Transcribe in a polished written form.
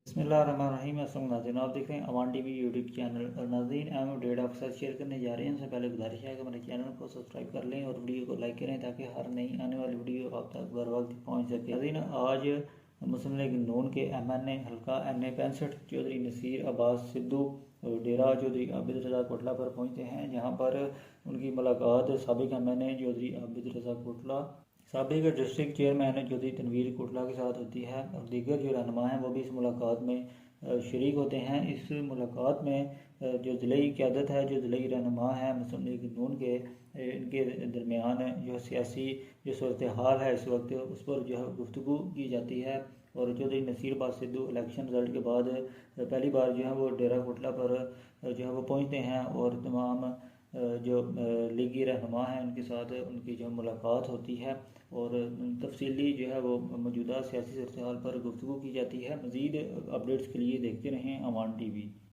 बिस्मिल्लाहिर्रहमानिर्रहीम। अस्सलाम नाज़रीन, आप देख रहे हैं अवान टीवी यूट्यूब चैनल। और नाज़रीन, हम अपडेट आपके साथ शेयर करने जा रहे हैं। उससे पहले गुजारिश है कि हमारे चैनल को सब्सक्राइब कर लें और वीडियो को लाइक करें ताकि हर नई आने वाली वीडियो आप तक बर वक्त पहुँच सके। नाज़रीन, आज मुस्लिम लीग नून के MNA हल्का NA 65 चौधरी नसीर अब्बास सिद्धू डेरा चौधरी आबिद रज़ा कोटला पर पहुँचते हैं, जहाँ पर उनकी मुलाकात साबिक MNA चौधरी आबिद रज़ा कोटला, साबिक डिस्ट्रिक्ट चेयरमैन चौधरी तनवीर कोटला के साथ होती है और दीगर जो रहनुमा हैं वो भी इस मुलाकात में शरीक होते हैं। इस मुलाकात में जो ज़िले क़यादत है, जो ज़िले रहनुमा हैं मुस्लिम लीग नून के, इनके दरमियान जो सियासी जो सूरत हाल है इस वक्त, उस पर जो है गुफ्तगू की जाती है। और चौधरी नसीर अब्बास सिद्धू इलेक्शन रिजल्ट के बाद पहली बार जो है वो डेरा कोटला पर जो है वो पहुँचते हैं और तमाम जो लीगी रहनुमा हैं उनके साथ उनकी जो मुलाकात होती है और तफसीली जो है वो मौजूदा सियासी सूरत हाल पर गुफ्तगू की जाती है। मज़ीद अपडेट्स के लिए देखते रहें अवान टीवी।